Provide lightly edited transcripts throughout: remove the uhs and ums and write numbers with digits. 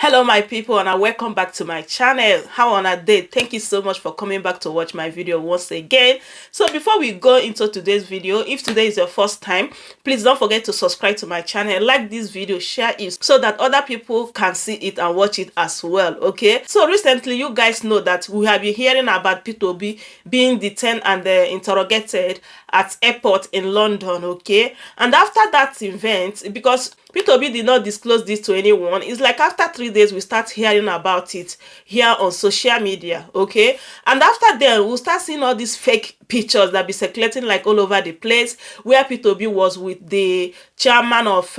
Hello my people, and welcome back to my channel. How on a day? Thank you so much for coming back to watch my video once again. So before we go into today's video, if today is your first time, please don't forget to subscribe to my channel, like this video, share it so that other people can see it and watch it as well. Okay, so recently you guys know that we have been hearing about Peter Obi being detained and interrogated at airport in London. Okay, and after that event, because Peter Obi did not disclose this to anyone, it's like after 3 days we start hearing about it here on social media. Okay, and after then we'll start seeing all these fake pictures that be circulating like all over the place, where Peter Obi was with the chairman of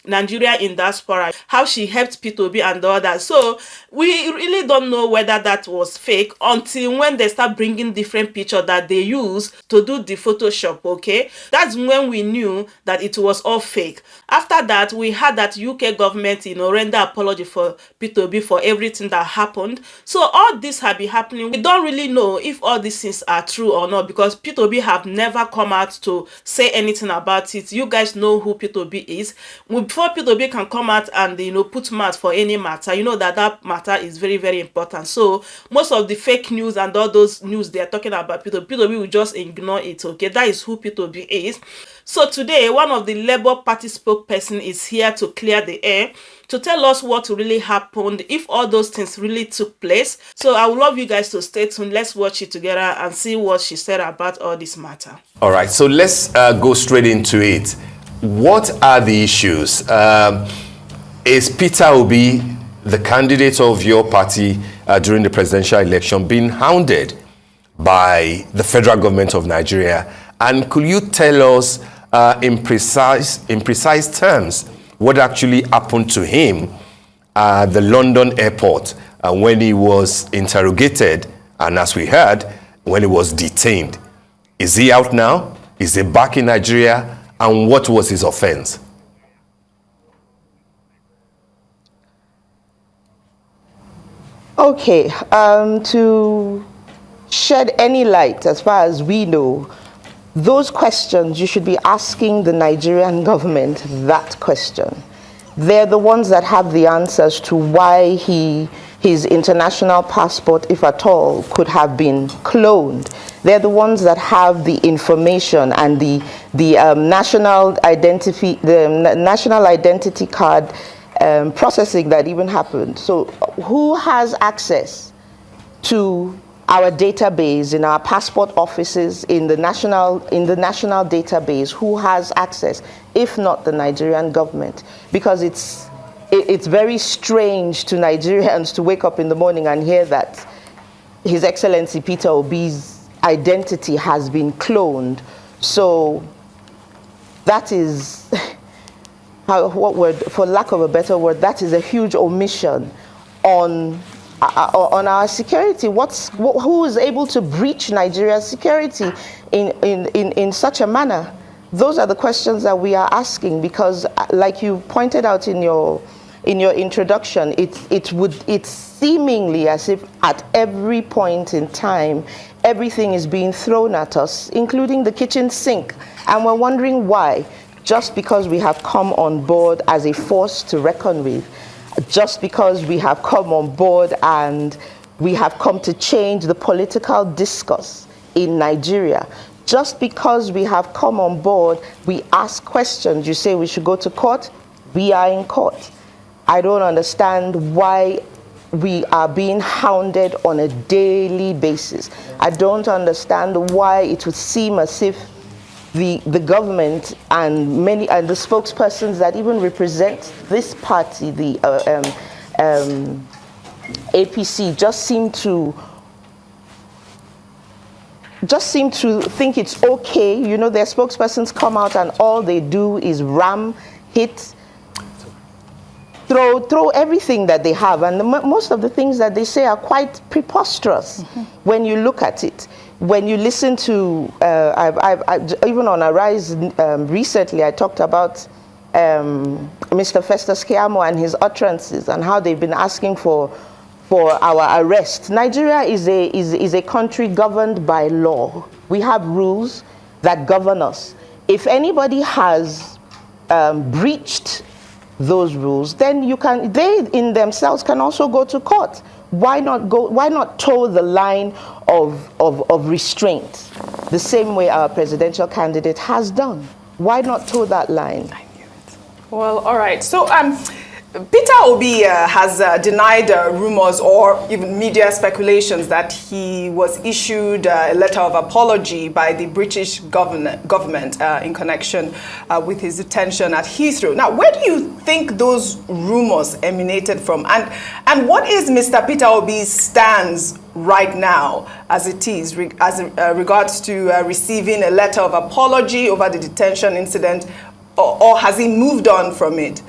Nigeria in diaspora, how she helped Peter Obi and the others. So we really don't know whether that was fake until when they start bringing different pictures that they use to do the Photoshop. Okay, that's when we knew that it was all fake. After that, we had that UK government, render apology for Peter Obi for everything that happened. So all this have been happening. We don't really know if all these things are true or not, because Peter Obi have never come out to say anything about it. You guys know who Peter Obi is. Before Peter Obi can come out and put mouth for any matter, you know that matter is very, very important. So most of the fake news and all those news they are talking about Peter Obi will just ignore it. Okay, that is who Peter Obi is. So today, one of the Labour Party spokesperson is here to clear the air, to tell us what really happened, if all those things really took place. So I would love you guys to stay tuned. Let's watch it together and see what she said about all this matter. All right, so let's go straight into it. What are the issues? Is Peter Obi, the candidate of your party during the presidential election, being hounded by the federal government of Nigeria? And could you tell us in precise terms what actually happened to him at the London airport when he was interrogated, and as we heard, when he was detained? Is he out now? Is he back in Nigeria? And what was his offense? Okay, to shed any light, as far as we know, those questions, you should be asking the Nigerian government that question. They're the ones that have the answers to why his international passport, if at all, could have been cloned. They're the ones that have the information and the national identity card processing that even happened. So who has access to our database, in our passport offices, in the national database? Who has access, if not the Nigerian government? Because it's very strange to Nigerians to wake up in the morning and hear that His Excellency Peter Obi's identity has been cloned. So that is, for lack of a better word, that is a huge omission on our security. Who is able to breach Nigeria's security in such a manner? Those are the questions that we are asking, because like you pointed out in your introduction, it's seemingly as if at every point in time everything is being thrown at us, including the kitchen sink, and we're wondering why. Just because we have come on board as a force to reckon with, just because we have come on board and we have come to change the political discourse in Nigeria, just because we have come on board, we ask questions. You say we should go to court, we are in court. I don't understand why we are being hounded on a daily basis. I don't understand why it would seem as if the government and the spokespersons that even represent this party, the APC, just seem to think it's okay. You know, their spokespersons come out and all they do is ram, hit, throw everything that they have, and most of the things that they say are quite preposterous when you look at it. When you listen to, even on Arise recently, I talked about Mr. Festus Keyamo and his utterances and how they've been asking for our arrest. Nigeria is a country governed by law. We have rules that govern us. If anybody has breached those rules, then they in themselves can also go to court. Why not toe the line of restraint, the same way our presidential candidate has done? Why not toe that line? Well, all right. So, Peter Obi has denied rumors or even media speculations that he was issued a letter of apology by the British government in connection with his detention at Heathrow. Now, where do you think those rumors emanated from? And what is Mr. Peter Obi's stance right now as it is regards to receiving a letter of apology over the detention incident, or has he moved on from it?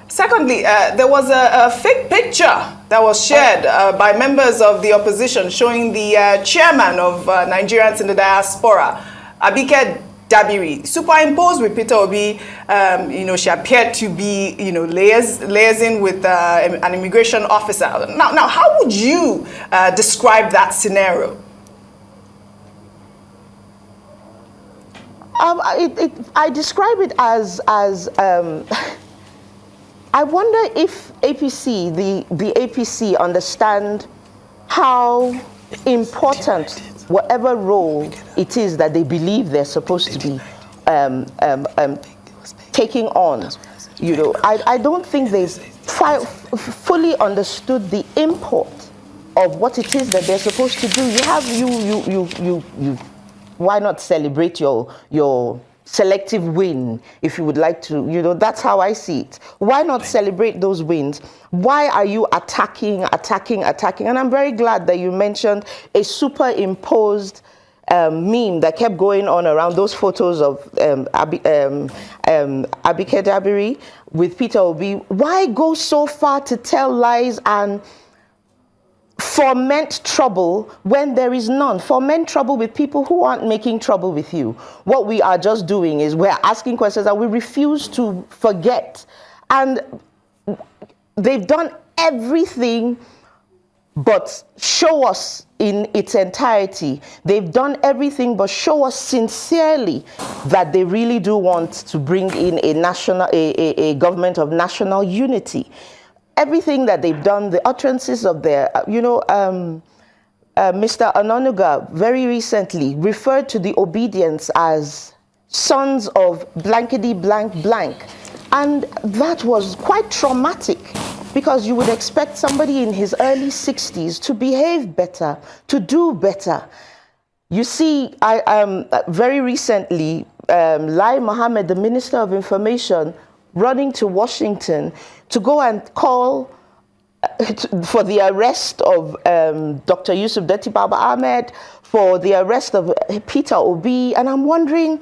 Secondly, there was a fake picture that was shared by members of the opposition showing the chairman of Nigerians in the diaspora, Abike Dabiri, superimposed with Peter Obi. She appeared to be, liaising with an immigration officer. Now, how would you describe that scenario? I describe it as I wonder if the APC understand how important whatever role it is that they believe they're supposed to be taking on. I don't think they've fully understood the import of what it is that they're supposed to do. Why not celebrate your selective win, if you would like to? That's how I see it. Why not celebrate those wins? Why are you attacking? And I'm very glad that you mentioned a superimposed meme that kept going on around those photos of Abike Dabiri with Peter Obi. Why go so far to tell lies and foment trouble when there is none? Foment trouble with people who aren't making trouble with you. What we are just doing is we're asking questions and we refuse to forget. And they've done everything but show us in its entirety. They've done everything but show us sincerely that they really do want to bring in a government of national unity. Everything that they've done, the utterances of their, Mr. Onanuga very recently referred to the obedience as sons of blankety blank blank. And that was quite traumatic, because you would expect somebody in his early 60s to behave better, to do better. You see, very recently, Lai Mohammed, the Minister of Information, running to Washington to go and call for the arrest of Dr. Yusuf Deti Baba Ahmed, for the arrest of Peter Obi. And I'm wondering,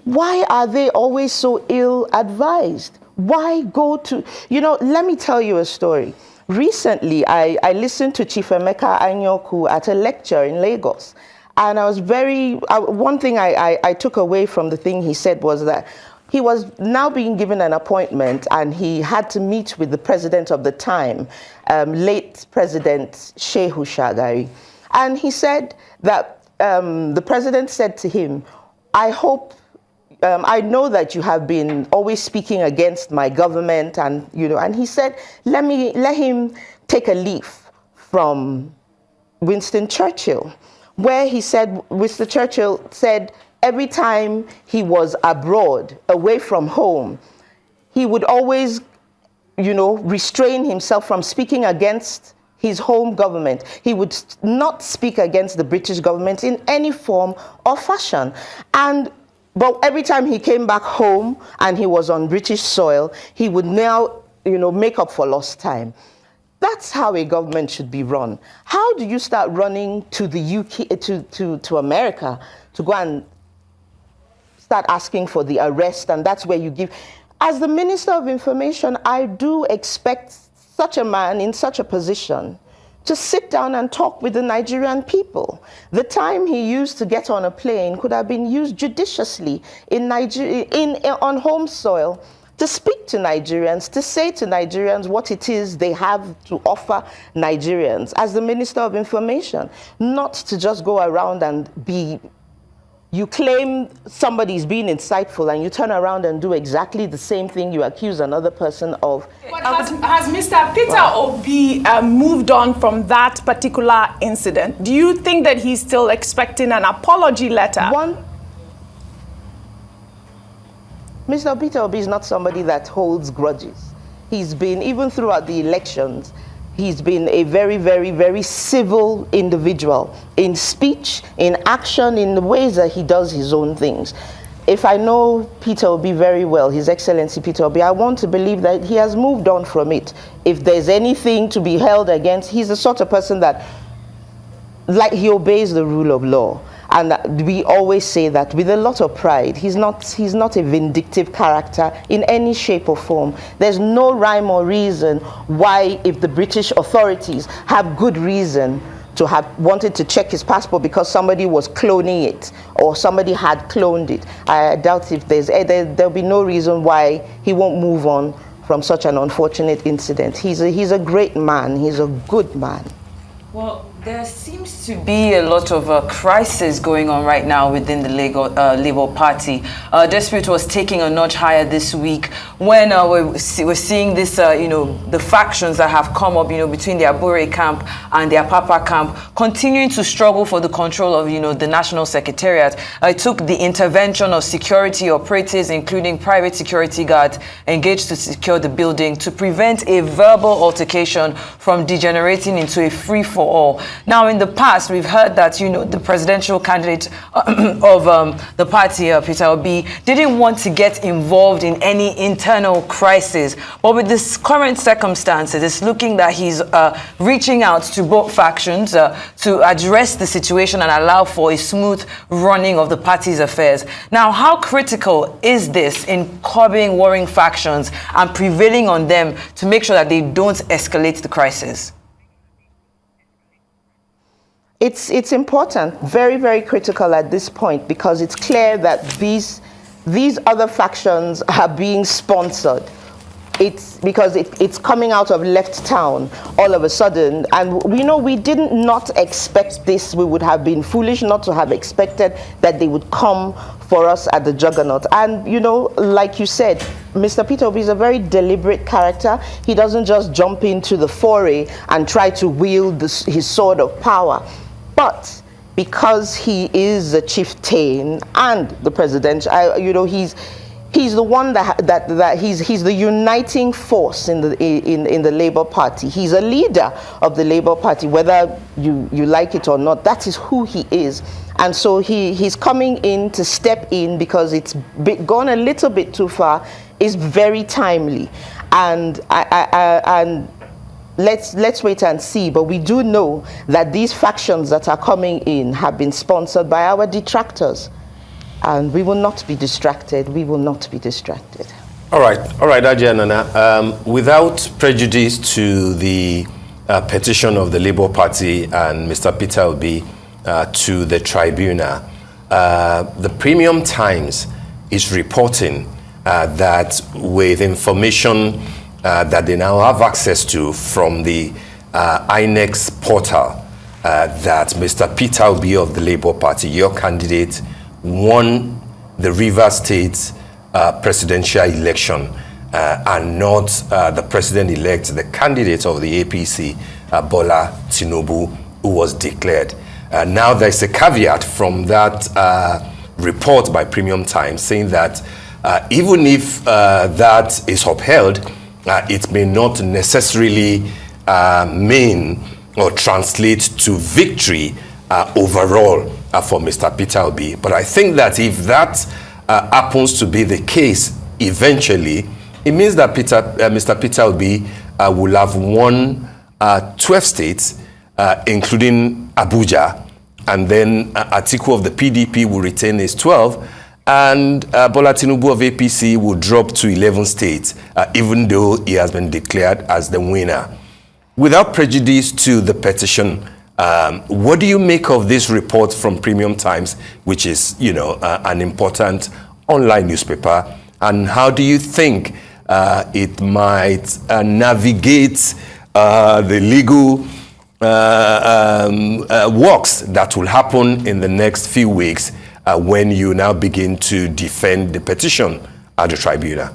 why are they always so ill-advised? Why go to, let me tell you a story. Recently, I listened to Chief Emeka Anyoku at a lecture in Lagos. And I was one thing I took away from the thing he said was that he was now being given an appointment and he had to meet with the president of the time, late President Shehu Shagari. And he said that the president said to him, I know that you have been always speaking against my government, and and he said, let him take a leaf from Winston Churchill, where he said, Winston Churchill said, every time he was abroad, away from home, he would always, restrain himself from speaking against his home government. He would not speak against the British government in any form or fashion. But every time he came back home and he was on British soil, he would now, make up for lost time. That's how a government should be run. How do you start running to the UK, to America, to go and start asking for the arrest, and that's where you give. As the Minister of Information, I do expect such a man in such a position to sit down and talk with the Nigerian people. The time he used to get on a plane could have been used judiciously in Nigeria, on home soil, to speak to Nigerians, to say to Nigerians what it is they have to offer Nigerians as the Minister of Information, not to just go around and be you claim somebody's being insightful and you turn around and do exactly the same thing you accuse another person of. But has Mr. Peter Obi moved on from that particular incident? Do you think that he's still expecting an apology letter? Mr. Peter Obi is not somebody that holds grudges. He's been, even throughout the elections, he's been a very, very, very civil individual in speech, in action, in the ways that he does his own things. If I know Peter Obi very well, His Excellency Peter Obi, I want to believe that he has moved on from it. If there's anything to be held against, he's the sort of person that, like, he obeys the rule of law. And we always say that with a lot of pride. He's not a vindictive character in any shape or form. There's no rhyme or reason why, if the British authorities have good reason to have wanted to check his passport because somebody was cloning it or somebody had cloned it, I doubt if there'll be no reason why he won't move on from such an unfortunate incident. He's a great man. He's a good man. Well, there seems to be a lot of crisis going on right now within the Labour Party. Dispute was taking a notch higher this week when we're seeing this, the factions that have come up, between the Abure camp and the Apapa camp, continuing to struggle for the control of, the National Secretariat. It took the intervention of security operatives, including private security guards, engaged to secure the building to prevent a verbal altercation from degenerating into a free-for-all. Now, in the past, we've heard that, the presidential candidate of the party, Peter Obi, didn't want to get involved in any internal crisis. But with this current circumstances, it's looking that he's reaching out to both factions to address the situation and allow for a smooth running of the party's affairs. Now, how critical is this in curbing warring factions and prevailing on them to make sure that they don't escalate the crisis? It's important, very, very critical at this point, because it's clear that these other factions are being sponsored. It's because it's coming out of left town all of a sudden, and we did not expect this. We would have been foolish not to have expected that they would come for us at the juggernaut. And like you said, Mr. Peter Obi is a very deliberate character. He doesn't just jump into the foray and try to wield his sword of power. But because he is a chieftain and the president, he's the one that he's the uniting force in the Labour Party. He's a leader of the Labour Party, whether you like it or not. That is who he is. And so he's coming in to step in because it's gone a little bit too far. Is very timely, and Let's wait and see, but we do know that these factions that are coming in have been sponsored by our detractors, and we will not be distracted. We will not be distracted. All right, Ajay Nana. Without prejudice to the petition of the Labour Party and Mr. Peter Obi to the tribunal, the Premium Times is reporting that with information that they now have access to from the INEC's portal, that Mr. Peter Obi of the Labour Party, your candidate, won the Rivers State presidential election and not the president-elect, the candidate of the APC, Bola Tinubu, who was declared. Now there's a caveat from that report by Premium Times saying that even if that is upheld, it may not necessarily mean or translate to victory overall for Mr. Peter Obi. But I think that if that happens to be the case eventually, it means that Mr. Peter Obi will have won 12 states, including Abuja, and then Atiku of the PDP will retain his 12, and Bola Tinubu of APC will drop to 11 states, even though he has been declared as the winner. Without prejudice to the petition, what do you make of this report from Premium Times, which is, an important online newspaper, and how do you think it might navigate the legal works that will happen in the next few weeks when you now begin to defend the petition at the tribunal?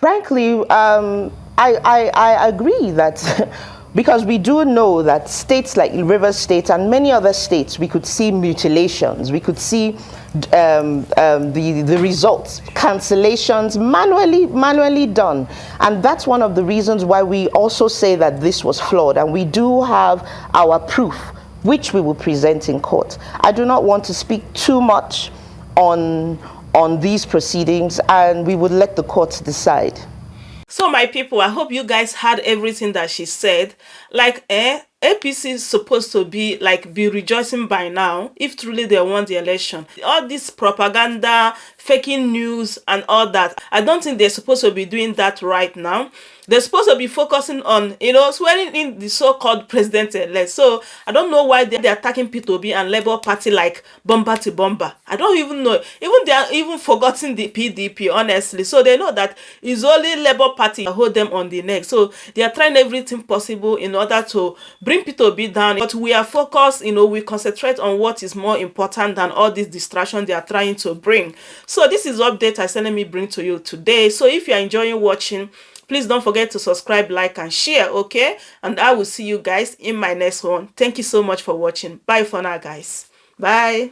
Frankly, I agree that because we do know that states like Rivers State and many other states, we could see mutilations, we could see the results, cancellations manually done. And that's one of the reasons why we also say that this was flawed. And we do have our proof, which we will present in court. I do not want to speak too much on these proceedings, and we would let the courts decide. So my people, I hope you guys heard everything that she said. Like, APC is supposed to be rejoicing by now if truly they won the election. All this propaganda, faking news and all that, I don't think they're supposed to be doing that right now. They're supposed to be focusing on, swearing in the so-called president-elect. So I don't know why they're attacking Peter Obi and Labour Party like bomber to bomber. I don't even know. Even they are even forgotten the PDP, honestly. So they know that it's only Labour Party that hold them on the neck. So they are trying everything possible in order to bring Peter Obi down. But we are focused, we concentrate on what is more important than all these distractions they are trying to bring. So this is the update I said let me bring to you today. So if you are enjoying watching, please don't forget to subscribe, like, and share, okay? And I will see you guys in my next one. Thank you so much for watching. Bye for now, guys. Bye.